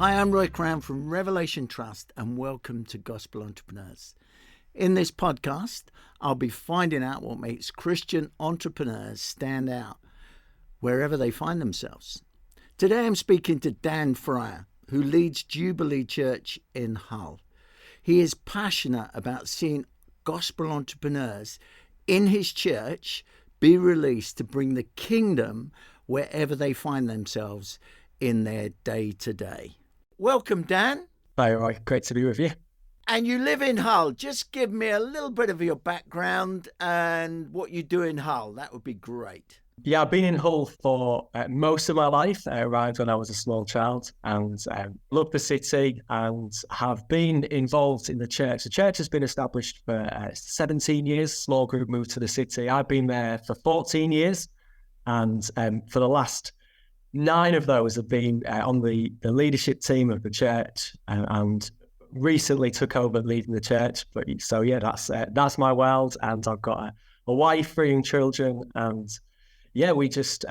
Hi, I'm Roy Crown from Revelation Trust and welcome to Gospel Entrepreneurs. In this podcast, I'll be finding out what makes Christian entrepreneurs stand out wherever they find themselves. Today I'm speaking to Dan Fryer, who leads Jubilee Church in Hull. He is passionate about seeing gospel entrepreneurs in his church be released to bring the kingdom wherever they find themselves in their day-to-day. Welcome, Dan. Hi, Roy. Great to be with you. And you live in Hull. Just give me a little bit of your background and what you do in Hull. That would be great. Yeah, I've been in Hull for most of my life. I arrived when I was a small child and loved the city and have been involved in the church. The church has been established for 17 years. Small group moved to the city. I've been there for 14 years. And for the last 9 of those have been on the leadership team of the church and recently took over leading the church. But so yeah, that's my world, and I've got a wife, 3 young children, and yeah, we're just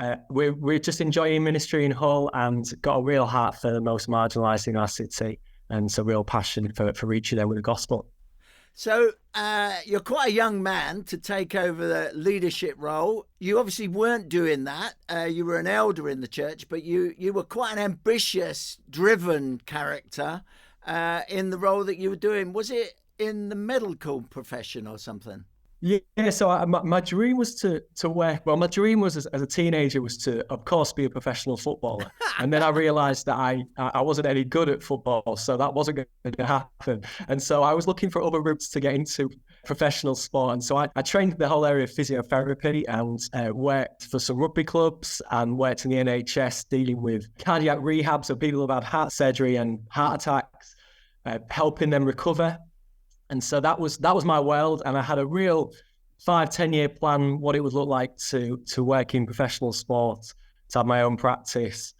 enjoying ministry in Hull and got a real heart for the most marginalised in our city, and so real passion for reaching them with the gospel. So you're quite a young man to take over the leadership role. You obviously weren't doing that. You were an elder in the church, but you were quite an ambitious, driven character in the role that you were doing. Was it in the medical profession or something? Yeah, so my dream was to work. Well, my dream was as a teenager was to, of course, be a professional footballer. And then I realised that I wasn't any good at football, so that wasn't going to happen. And so I was looking for other routes to get into professional sport. And so I trained the whole area of physiotherapy and worked for some rugby clubs and worked in the NHS dealing with cardiac rehab, so people who've had heart surgery and heart attacks, helping them recover. And so that was my world, and I had a real 5-10 year plan what it would look like to work in professional sport, to have my own practice,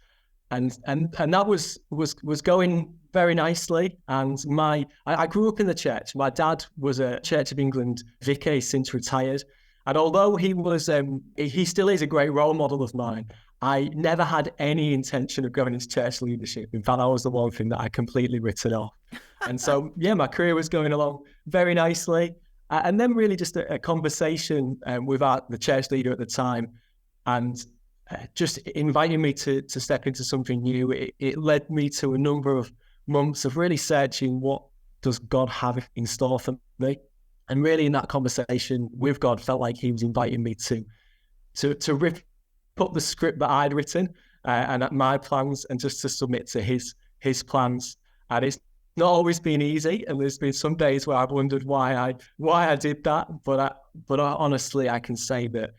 and that was going very nicely. And I grew up in the church. My dad was a Church of England vicar, he's since retired, and although he still is a great role model of mine, I never had any intention of going into church leadership. In fact, that was the one thing that I completely written off. And so, yeah, my career was going along very nicely. And then really just a conversation with the church leader at the time, and just inviting me to step into something new. It led me to a number of months of really searching, what does God have in store for me? And really in that conversation with God, felt like he was inviting me to rip up the script that I'd written and my plans, and just to submit to his plans. And it's not always been easy, and there's been some days where I've wondered why I did that. But honestly, I can say that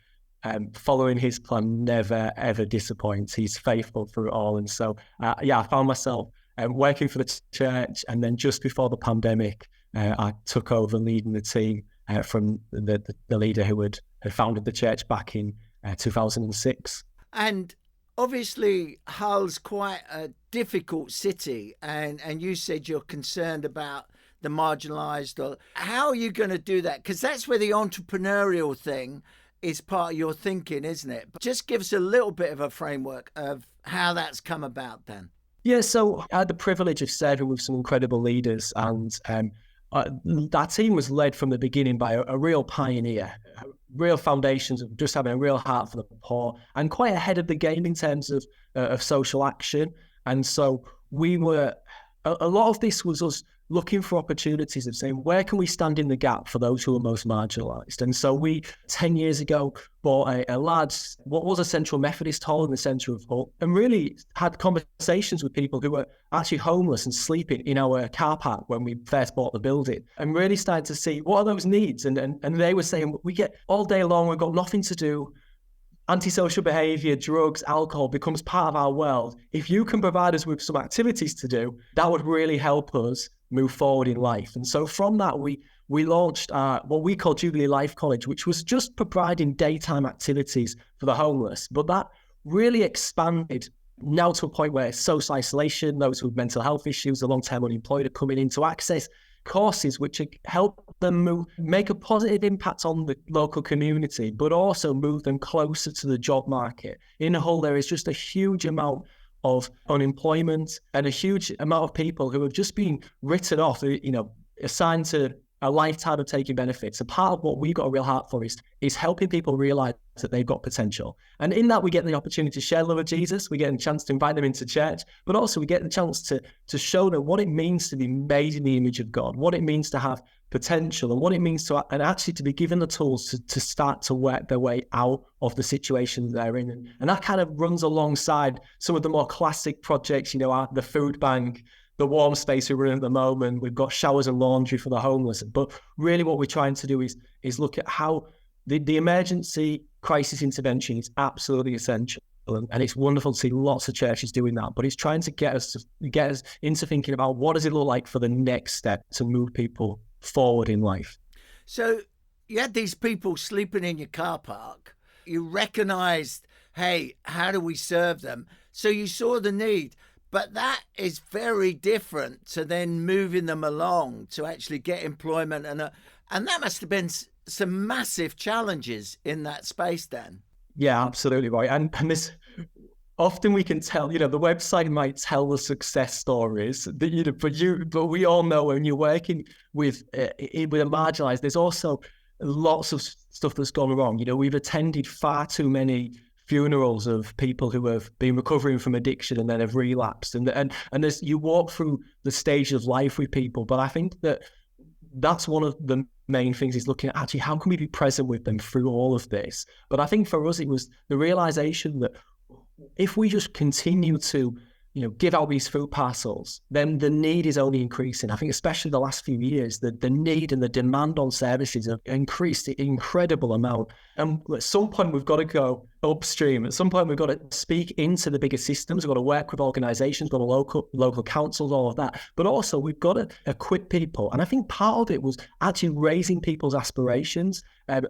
following his plan never ever disappoints. He's faithful through it all. And so I found myself working for the church, and then just before the pandemic, I took over leading the team from the leader who had founded the church back in 2006. And obviously, Hull's quite a difficult city, and you said you're concerned about the marginalised. How are you going to do that? Because that's where the entrepreneurial thing is part of your thinking, isn't it? But just give us a little bit of a framework of how that's come about, Dan. Yeah, so I had the privilege of serving with some incredible leaders, and that team was led from the beginning by a real pioneer, real foundations of just having a real heart for the poor, and quite ahead of the game in terms of social action. And so we were, a lot of this was us looking for opportunities of saying, where can we stand in the gap for those who are most marginalised? And so we, 10 years ago, bought a large, what was a Central Methodist hall in the centre of Hull, and really had conversations with people who were actually homeless and sleeping in our car park when we first bought the building, and really started to see what are those needs. And they were saying, we get all day long, we've got nothing to do. Antisocial behaviour, drugs, alcohol becomes part of our world. If you can provide us with some activities to do, that would really help us move forward in life. And so from that, we launched what we call Jubilee Life College, which was just providing daytime activities for the homeless. But that really expanded now to a point where social isolation, those with mental health issues, the long-term unemployed are coming in to access courses which help them make a positive impact on the local community, but also move them closer to the job market. In Hull, there is just a huge amount of unemployment and a huge amount of people who have just been written off, assigned to a lifetime of taking benefits. And part of what we've got a real heart for is helping people realize that they've got potential. And in that, we get the opportunity to share the love of Jesus. We get a chance to invite them into church, but also we get the chance to show them what it means to be made in the image of God, what it means to have potential, and what it means to actually to be given the tools to start to work their way out of the situation they're in. And that kind of runs alongside some of the more classic projects, the food bank, the warm space we're in at the moment. We've got showers and laundry for the homeless. But really what we're trying to do is look at how the emergency crisis intervention is absolutely essential. And it's wonderful to see lots of churches doing that. But it's trying to get us into thinking about what does it look like for the next step to move people forward in life. So you had these people sleeping in your car park. You recognised, hey, how do we serve them? So you saw the need. But that is very different to then moving them along to actually get employment. And that must have been some massive challenges in that space, Dan. Yeah, absolutely right. And this, often we can tell, the website might tell the success stories, but we all know when you're working with a marginalised, there's also lots of stuff that's gone wrong. We've attended far too many funerals of people who have been recovering from addiction and then have relapsed. And as you walk through the stage of life with people, but I think that's one of the main things is looking at actually how can we be present with them through all of this. But I think for us, it was the realization that if we just continue to give out these food parcels, then the need is only increasing. I think especially the last few years, the need and the demand on services have increased an incredible amount. And at some point, we've got to go upstream. At some point, we've got to speak into the bigger systems. We've got to work with organisations, we've got to local councils, all of that. But also, we've got to equip people. And I think part of it was actually raising people's aspirations,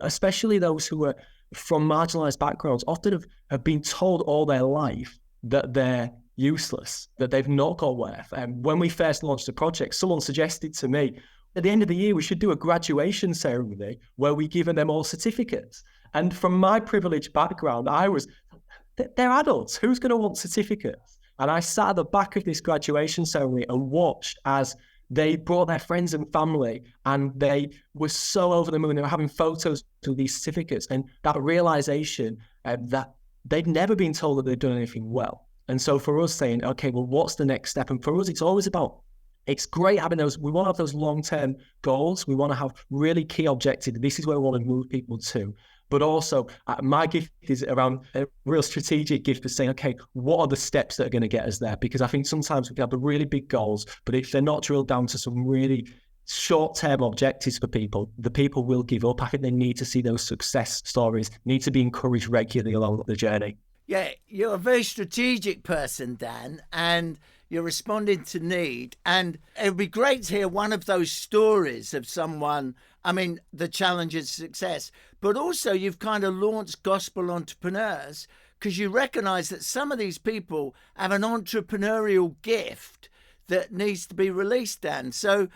especially those who are from marginalised backgrounds, often have been told all their life that they're useless, that they've not got worth. And when we first launched the project, someone suggested to me, at the end of the year, we should do a graduation ceremony where we give them all certificates. And from my privileged background, they're adults. Who's going to want certificates? And I sat at the back of this graduation ceremony and watched as they brought their friends and family, and they were so over the moon. They were having photos of these certificates, and that realization that they'd never been told that they'd done anything well. And so for us saying, okay, well, what's the next step? And for us, it's always about, it's great having those, we want to have those long-term goals. We want to have really key objectives. This is where we want to move people to. But also my gift is around a real strategic gift for saying, okay, what are the steps that are going to get us there? Because I think sometimes we can have the really big goals, but if they're not drilled down to some really short-term objectives for people, the people will give up. I think they need to see those success stories, need to be encouraged regularly along the journey. Yeah, you're a very strategic person, Dan, and you're responding to need. And it would be great to hear one of those stories of someone, the challenge of success, but also you've kind of launched Gospel Entrepreneurs because you recognize that some of these people have an entrepreneurial gift that needs to be released, Dan. So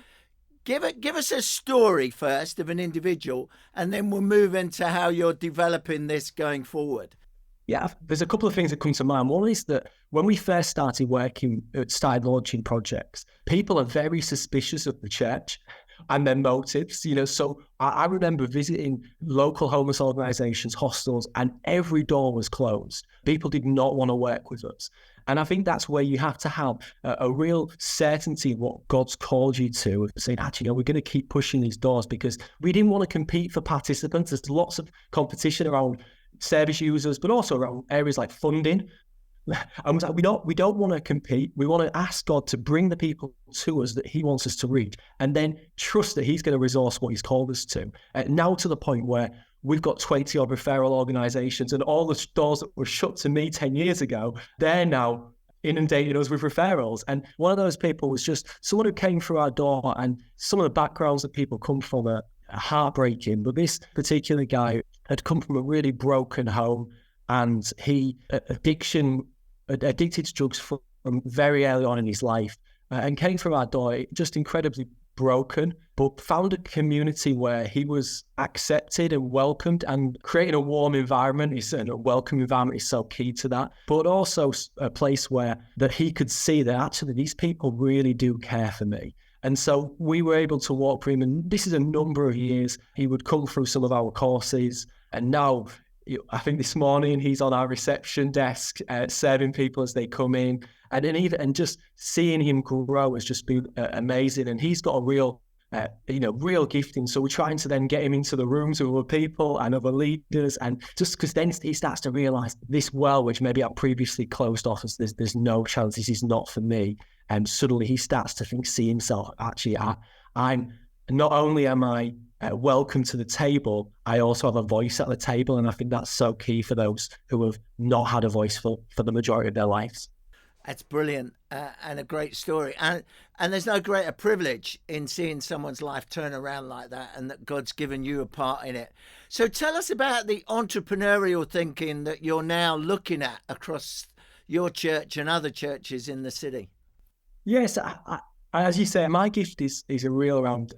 give us a story first of an individual, and then we'll move into how you're developing this going forward. Yeah, there's a couple of things that come to mind. One is that when we first started launching projects, people are very suspicious of the church and their motives. So I remember visiting local homeless organizations, hostels, and every door was closed. People did not want to work with us. And I think that's where you have to have a real certainty of what God's called you to, saying, actually, we're going to keep pushing these doors because we didn't want to compete for participants. There's lots of competition around service users, but also around areas like funding. And we don't want to compete. We want to ask God to bring the people to us that he wants us to reach, and then trust that he's going to resource what he's called us to. Now to the point where we've got 20 odd referral organizations, and all the doors that were shut to me 10 years ago, they're now inundating us with referrals. And one of those people was just someone who came through our door, and some of the backgrounds that people come from are heartbreaking. But this particular guy had come from a really broken home, and he addicted to drugs from very early on in his life, and came through our door just incredibly broken, but found a community where he was accepted and welcomed, and creating a warm environment a welcome environment is so key to that. But also a place where that he could see that actually these people really do care for me. And so we were able to walk for him, and this is a number of years. He would come through some of our courses, and now I think this morning he's on our reception desk serving people as they come in, and just seeing him grow has just been amazing. And he's got a real gifting. So we're trying to then get him into the rooms with other people and other leaders, and just because then he starts to realize this well, which maybe I previously closed off as there's no chance, this is not for me. And suddenly he starts to see himself, actually, I'm not only am I welcome to the table, I also have a voice at the table. And I think that's so key for those who have not had a voice for the majority of their lives. That's brilliant and a great story. And there's no greater privilege in seeing someone's life turn around like that, and that God's given you a part in it. So tell us about the entrepreneurial thinking that you're now looking at across your church and other churches in the city. Yes, as you say, my gift is a real around.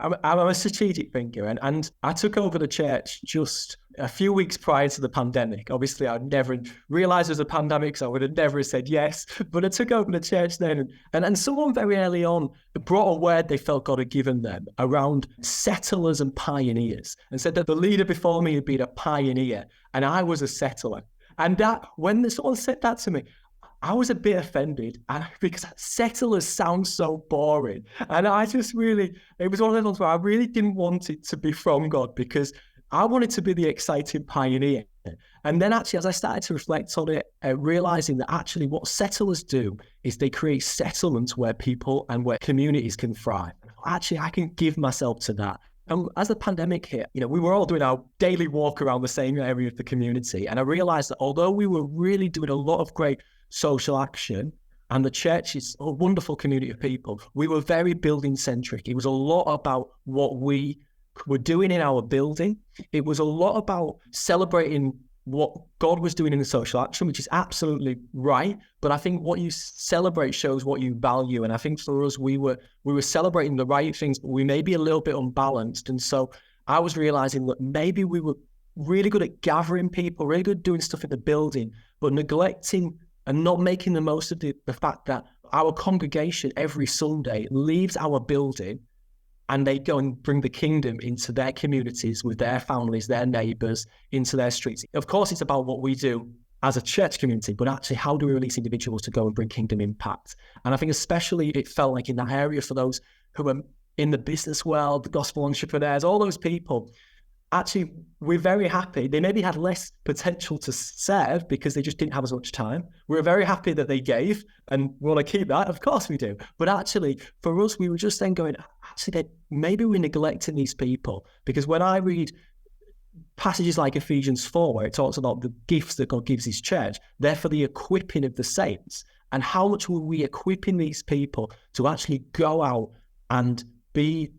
I'm a strategic thinker, and I took over the church just a few weeks prior to the pandemic. Obviously, I'd never realised there was a pandemic, so I would have never said yes. But I took over the church then, and someone very early on brought a word they felt God had given them around settlers and pioneers, and said that the leader before me had been a pioneer, and I was a settler. And that when someone said that to me, I was a bit offended, because settlers sound so boring. And I just it was one of those where I really didn't want it to be from God, because I wanted to be the exciting pioneer. And then actually, as I started to reflect on it, realizing that actually what settlers do is they create settlements where people and where communities can thrive. Actually, I can give myself to that. And as the pandemic hit, we were all doing our daily walk around the same area of the community. And I realized that although we were really doing a lot of great social action, and the church is a wonderful community of people, we were very building centric. It was a lot about what we were doing in our building. It was a lot about celebrating what God was doing in the social action, which is absolutely right. But I think what you celebrate shows what you value. And I think for us, we were celebrating the right things, but we may be a little bit unbalanced. And so I was realizing that maybe we were really good at gathering people, really good at doing stuff in the building, but neglecting and not making the most of the fact that our congregation every Sunday leaves our building and they go and bring the kingdom into their communities with their families, their neighbours, into their streets. Of course, it's about what we do as a church community, but actually how do we release individuals to go and bring kingdom impact? And I think especially it felt like in that area for those who are in the business world, the gospel entrepreneurs, all those people, actually, we're very happy. They maybe had less potential to serve because they just didn't have as much time. We're very happy that they gave, and we want to keep that. Of course we do. But actually, for us, we were just then going, actually, maybe we're neglecting these people. Because when I read passages like Ephesians 4, where it talks about the gifts that God gives his church, they're for the equipping of the saints. And how much were we equipping these people to actually go out and be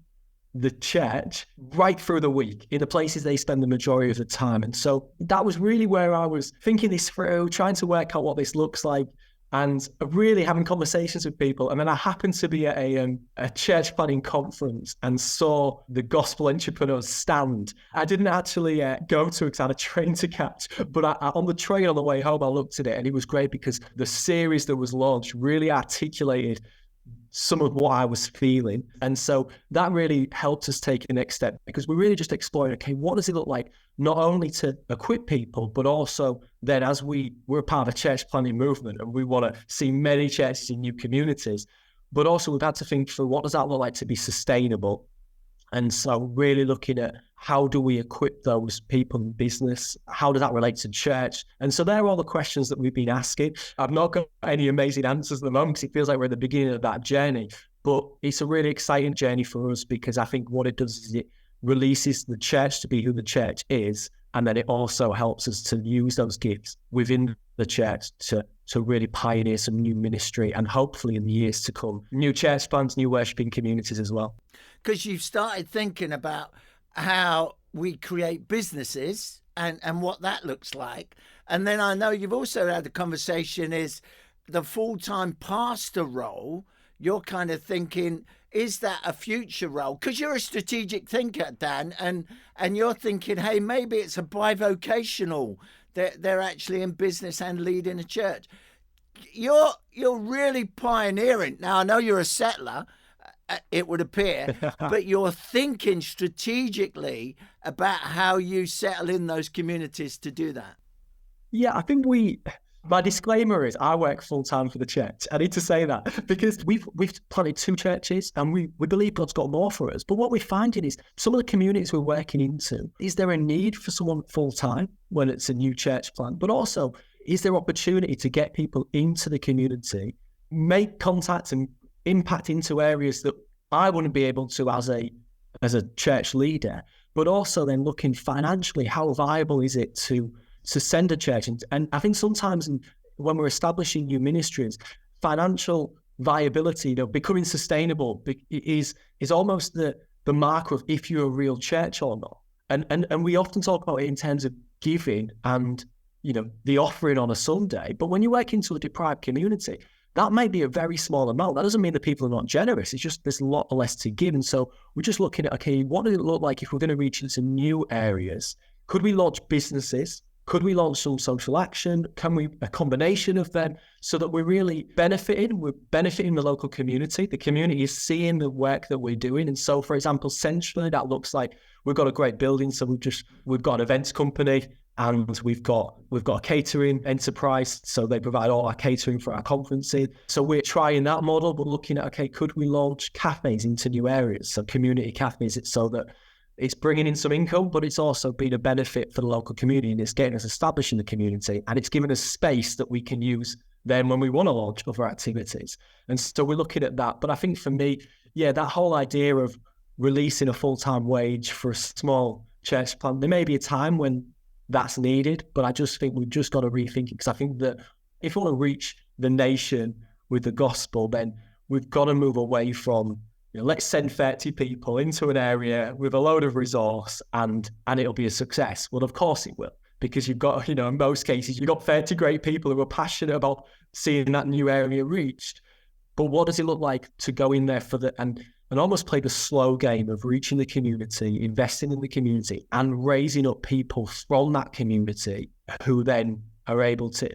the church right through the week in the places they spend the majority of the time? And so that was really where I was thinking this through, trying to work out what this looks like, and really having conversations with people. And then I happened to be at a church planning conference and saw the Gospel Entrepreneurs stand. I didn't actually go to it because I had a train to catch, but on the train on the way home, I looked at it, and it was great because the series that was launched really articulated some of what I was feeling. And so that really helped us take the next step, because we're really just exploring, okay, what does it look like not only to equip people, but also then as we're part of a church planning movement and we want to see many churches in new communities, but also we've had to think through what does that look like to be sustainable. And so really looking at how do we equip those people in business? How does that relate to church? And so they're all the questions that we've been asking. I've not got any amazing answers at the moment because it feels like we're at the beginning of that journey. But it's a really exciting journey for us, because I think what it does is it releases the church to be who the church is. And then it also helps us to use those gifts within the church to really pioneer some new ministry, and hopefully in the years to come, new church plants, new worshiping communities as well. Because you've started thinking about how we create businesses and what that looks like. And then I know you've also had the conversation is the full-time pastor role. You're kind of thinking is that a future role? Because you're a strategic thinker, Dan, and you're thinking, hey, maybe it's a bivocational. They're actually in business and leading a church. You're really pioneering. Now, I know you're a settler, it would appear, but you're thinking strategically about how you settle in those communities to do that. Yeah, I think my disclaimer is I work full time for the church. I need to say that because we've planted 2 churches and we believe God's got more for us. But what we're finding is some of the communities we're working into, is there a need for someone full time when it's a new church plant? But also, is there opportunity to get people into the community, make contacts and impact into areas that I wouldn't be able to as a church leader, but also then looking financially, how viable is it to send a church? And I think sometimes when we're establishing new ministries, financial viability, becoming sustainable is almost the marker of if you're a real church or not. And we often talk about it in terms of giving and the offering on a Sunday, but when you work into a deprived community, that may be a very small amount. That doesn't mean that people are not generous. It's just there's a lot less to give. And so we're just looking at, okay, what does it look like if we're going to reach into new areas? Could we launch businesses? Could we launch some social action? Can we a combination of them so that we're really benefiting? We're benefiting the local community. The community is seeing the work that we're doing. And so, for example, centrally, that looks like we've got a great building. So we've got an events company and we've got a catering enterprise. So they provide all our catering for our conferences. So we're trying that model, but looking at, okay, could we launch cafes into new areas? So community cafes, so that it's bringing in some income, but it's also been a benefit for the local community, and it's getting us established in the community, and it's giving us space that we can use then when we want to launch other activities. And so we're looking at that. But I think for me, that whole idea of releasing a full-time wage for a small church plant, there may be a time when that's needed, but I just think we've just got to rethink it, because I think that if we want to reach the nation with the gospel, then we've got to move away from let's send 30 people into an area with a load of resource and it'll be a success. Well, of course it will, because you've got, in most cases, you've got 30 great people who are passionate about seeing that new area reached. But what does it look like to go in there and almost play the slow game of reaching the community, investing in the community and raising up people from that community who then are able to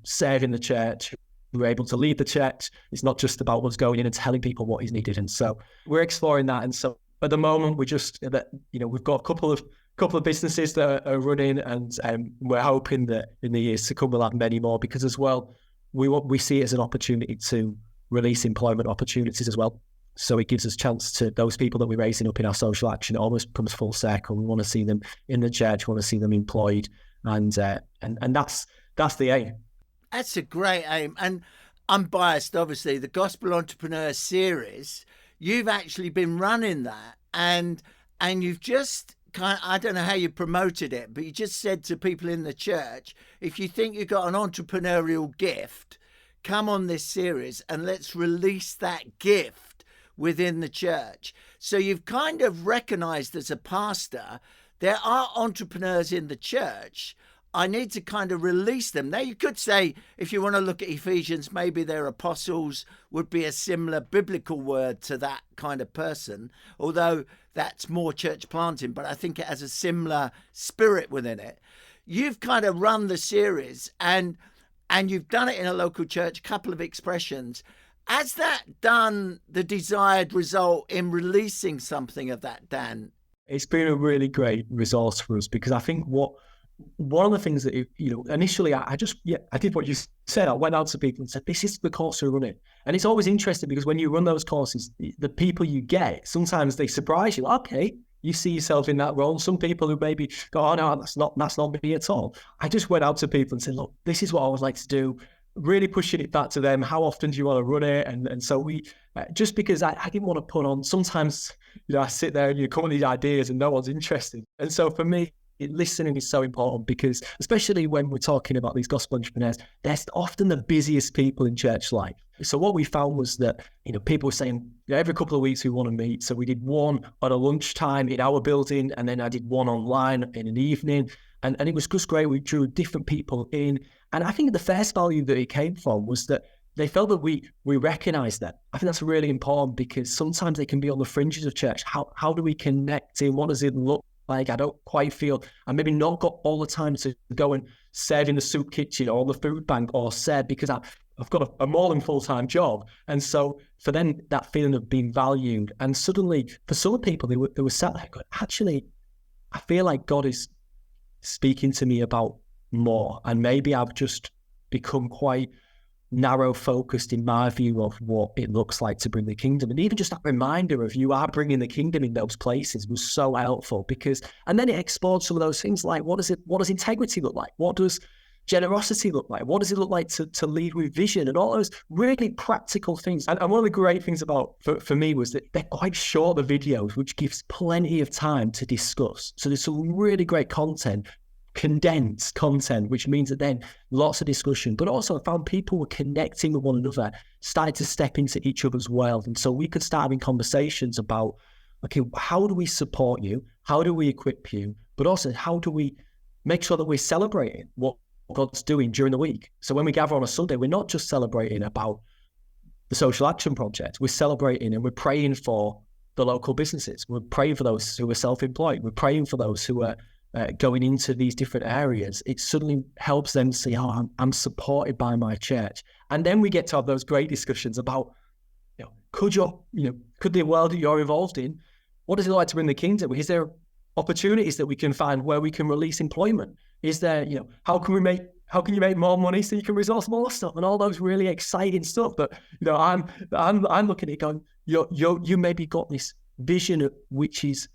serve in the church, we're able to lead the church. It's not just about what's going in and telling people what is needed. And so we're exploring that. And so at the moment, we've got a couple of businesses that are running, and we're hoping that in the years to come, we'll have many more, because as well, we see it as an opportunity to release employment opportunities as well. So it gives us chance to those people that we're raising up in our social action. It almost comes full circle. We want to see them in the church. We want to see them employed. And that's the aim. That's a great aim. And I'm biased, obviously. The Gospel Entrepreneur Series, you've actually been running that. And you've just I don't know how you promoted it, but you just said to people in the church, if you think you've got an entrepreneurial gift, come on this series and let's release that gift within the church. So you've kind of recognized as a pastor, there are entrepreneurs in the church. I need to kind of release them. Now, you could say, if you want to look at Ephesians, maybe their apostles would be a similar biblical word to that kind of person, although that's more church planting, but I think it has a similar spirit within it. You've kind of run the series and you've done it in a local church, a couple of expressions. Has that done the desired result in releasing something of that, Dan? It's been a really great resource for us, because I think one of the things that, initially I did what you said. I went out to people and said, this is the course we're running. And it's always interesting, because when you run those courses, the people you get, sometimes they surprise you. Okay, you see yourself in that role. Some people who maybe go, oh no, that's not me at all. I just went out to people and said, look, this is what I would like to do. Really pushing it back to them. How often do you want to run it? And so we, just because I didn't want to put on, sometimes, I sit there and you come with these ideas and no one's interested. And so for me, listening is so important, because especially when we're talking about these gospel entrepreneurs, they're often the busiest people in church life. So what we found was that, people were saying, every couple of weeks we want to meet. So we did one at a lunchtime in our building, and then I did one online in an evening. And it was just great. We drew different people in. And I think the first value that it came from was that they felt that we recognize them. I think that's really important, because sometimes they can be on the fringes of church. How do we connect in? What does it look like? I don't quite feel, I maybe not got all the time to go and serve in the soup kitchen or the food bank, or serve because I've got a more than full-time job. And so for them, that feeling of being valued. And suddenly for some people, they were sat there going, actually, I feel like God is speaking to me about more. And maybe I've just become quite narrow focused in my view of what it looks like to bring the kingdom. And even just that reminder of you are bringing the kingdom in those places was so helpful, because, and then it explored some of those things like, what does integrity look like? What does generosity look like? What does it look like to lead with vision? And all those really practical things. And one of the great things about, for me, was that they're quite short, the videos, which gives plenty of time to discuss. So there's some really great content, condensed content, which means that then lots of discussion, but also I found people were connecting with one another, started to step into each other's world. And so we could start having conversations about, okay, how do we support you? How do we equip you? But also, how do we make sure that we're celebrating what God's doing during the week? So when we gather on a Sunday, we're not just celebrating about the social action project, we're celebrating and we're praying for the local businesses. We're praying for those who are self-employed. We're praying for those who are going into these different areas. It suddenly helps them see, oh, I'm supported by my church. And then we get to have those great discussions about, could the world that you're involved in, what does it like to bring the kingdom? Is there opportunities that we can find where we can release employment? Is there, how can you make more money so you can resource more stuff, and all those really exciting stuff that, I'm looking at it going, you maybe got this vision which is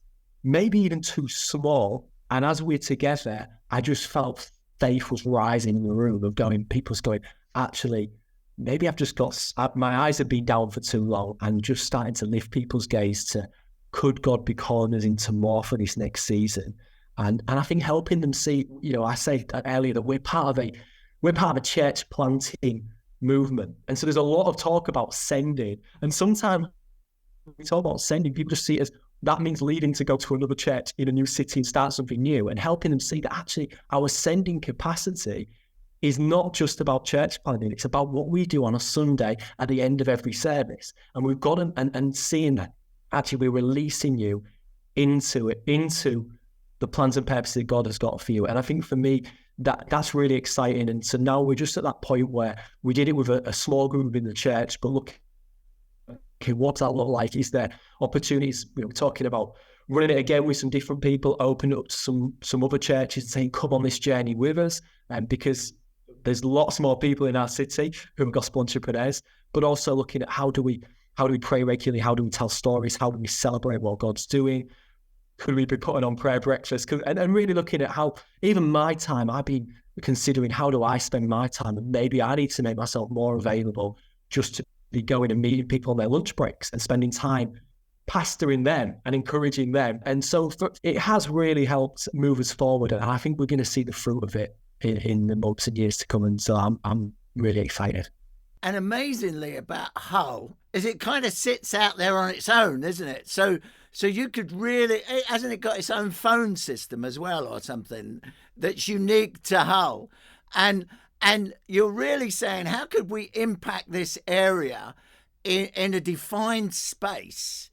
maybe even too small. And as we're together, I just felt faith was rising in the room of people's going, actually, maybe I've just my eyes have been down for too long, and just starting to lift people's gaze to, could God be calling us into more for this next season? And I think helping them see, I said earlier that we're part of a church planting movement. And so there's a lot of talk about sending. And sometimes when we talk about sending, people just see it as, that means leading to go to another church in a new city and start something new, and helping them see that actually our sending capacity is not just about church planting. It's about what we do on a Sunday at the end of every service. And we've got and seeing that actually we're releasing you into the plans and purposes that God has got for you. And I think for me, that's really exciting. And so now we're just at that point where we did it with a small group in the church, but look, okay, what's that look like? Is there opportunities? We were talking about running it again with some different people, opening up to some other churches, saying, come on this journey with us. And because there's lots more people in our city who are gospel entrepreneurs, but also looking at how do we pray regularly? How do we tell stories? How do we celebrate what God's doing? Could we be putting on prayer breakfast? And really looking at how, even my time, I've been considering, how do I spend my time? And maybe I need to make myself more available just to be going and meeting people on their lunch breaks and spending time pastoring them and encouraging them. And so it has really helped move us forward. And I think we're going to see the fruit of it in the months and years to come. And so I'm really excited. And amazingly about Hull is it kind of sits out there on its own, isn't it? So you could really, hasn't it got its own phone system as well or something that's unique to Hull? And you're really saying, how could we impact this area in a defined space?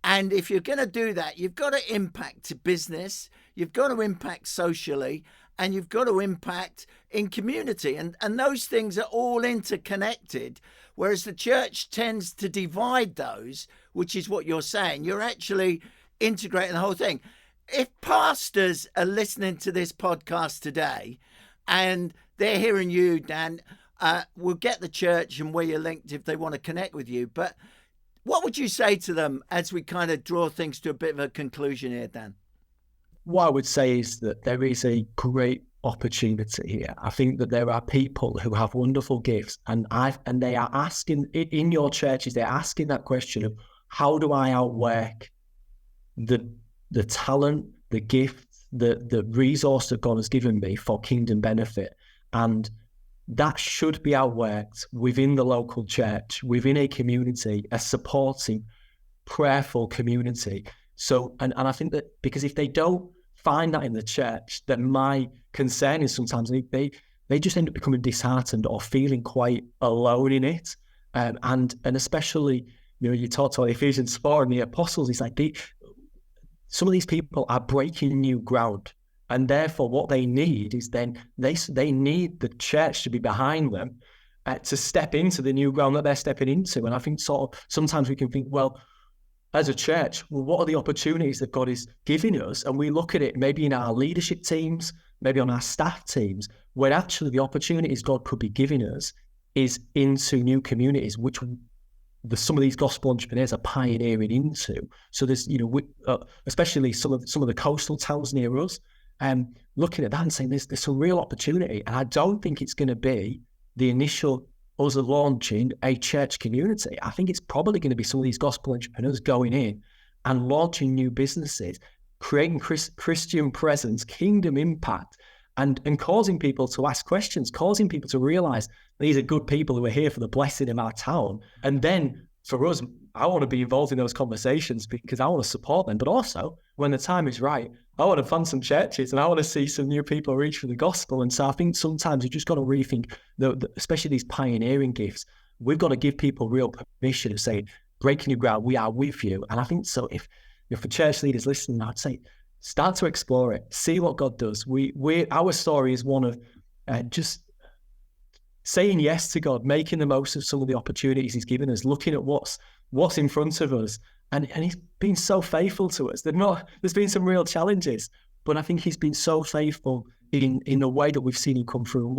And if you're going to do that, you've got to impact business, you've got to impact socially, and you've got to impact in community. And those things are all interconnected, whereas the church tends to divide those, which is what you're saying. You're actually integrating the whole thing. If pastors are listening to this podcast today and they're hearing you, Dan, we'll get the church and where you're linked if they want to connect with you. But what would you say to them as we kind of draw things to a bit of a conclusion here, Dan? What I would say is that there is a great opportunity here. I think that there are people who have wonderful gifts, and they are asking in your churches, they're asking that question of, how do I outwork the talent, the gift, the resource that God has given me for kingdom benefit? And that should be outworked within the local church, within a community, a supporting, prayerful community. So, and I think that because if they don't find that in the church, then my concern is sometimes they they just end up becoming disheartened or feeling quite alone in it. And especially, you talked about Ephesians 4 and the apostles. It's like some of these people are breaking new ground. And therefore, what they need is then they need the church to be behind them to step into the new ground that they're stepping into. And I think sort of sometimes we can think, well, as a church, well, what are the opportunities that God is giving us? And we look at it maybe in our leadership teams, maybe on our staff teams, when actually the opportunities God could be giving us is into new communities, which some of these gospel entrepreneurs are pioneering into. So there's, especially some of the coastal towns near us, looking at that and saying there's some real opportunity. And I don't think it's going to be the initial us launching a church community. I think it's probably going to be some of these gospel entrepreneurs going in and launching new businesses, creating Christian presence, kingdom impact, and causing people to ask questions, causing people to realize these are good people who are here for the blessing of our town. And then for us, I want to be involved in those conversations because I want to support them. But also, when the time is right, I want to fund some churches and I want to see some new people reach for the gospel. And so I think sometimes you've just got to rethink, especially these pioneering gifts. We've got to give people real permission to say, breaking new ground, we are with you. And I think so if for church leaders listening, I'd say, start to explore it, see what God does. Our story is one of just saying yes to God, making the most of some of the opportunities He's given us, looking at what's in front of us. And He's been so faithful to us. There's been some real challenges, but I think He's been so faithful in the way that we've seen Him come through. And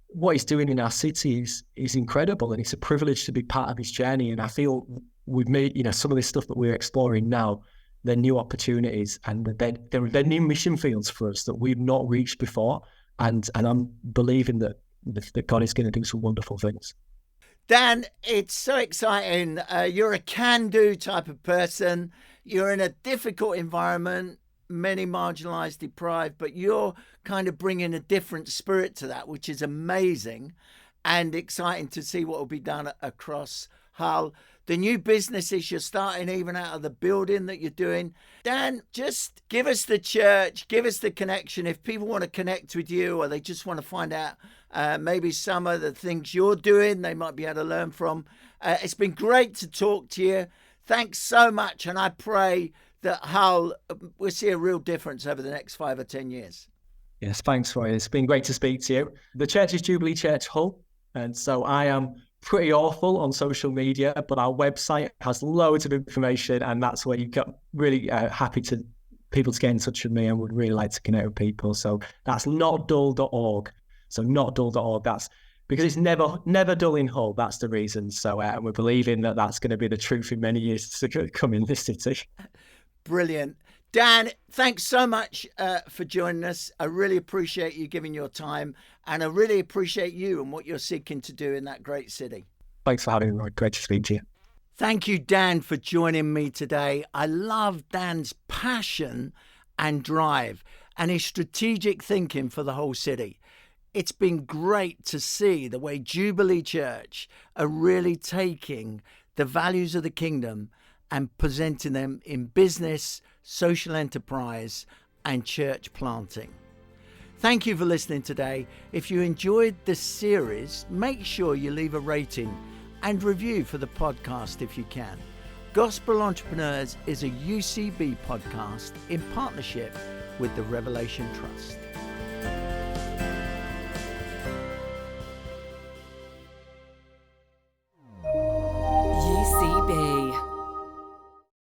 what He's doing in our city is incredible, and it's a privilege to be part of His journey. And I feel we've made, some of this stuff that we're exploring now, they're new opportunities and they're new mission fields for us that we've not reached before. And I'm believing that God is going to do some wonderful things. Dan, it's so exciting. You're a can-do type of person. You're in a difficult environment, many marginalised, deprived, but you're kind of bringing a different spirit to that, which is amazing and exciting to see what will be done across Hull. The new businesses you're starting even out of the building that you're doing. Dan, just give us the church, give us the connection. If people want to connect with you or they just want to find out maybe some of the things you're doing, they might be able to learn from. It's been great to talk to you. Thanks so much. And I pray that Hull will see a real difference over the next 5 or 10 years. Yes, thanks, Roy. It's been great to speak to you. The church is Jubilee Church Hull. And so I am pretty awful on social media, but our website has loads of information, and that's where you get really happy to people to get in touch with me and would really like to connect with people. So that's notdull.org. So notdull.org. That's because it's never dull in Hull. That's the reason. So we're believing that that's going to be the truth in many years to come in this city. Brilliant. Dan, thanks so much for joining us. I really appreciate you giving your time, and I really appreciate you and what you're seeking to do in that great city. Thanks for having me. Great to speak to you. Thank you, Dan, for joining me today. I love Dan's passion and drive and his strategic thinking for the whole city. It's been great to see the way Jubilee Church are really taking the values of the kingdom and presenting them in business, social enterprise, and church planting. Thank you for listening today. If you enjoyed this series, make sure you leave a rating and review for the podcast if you can. Gospel Entrepreneurs is a UCB podcast in partnership with the Revelation Trust.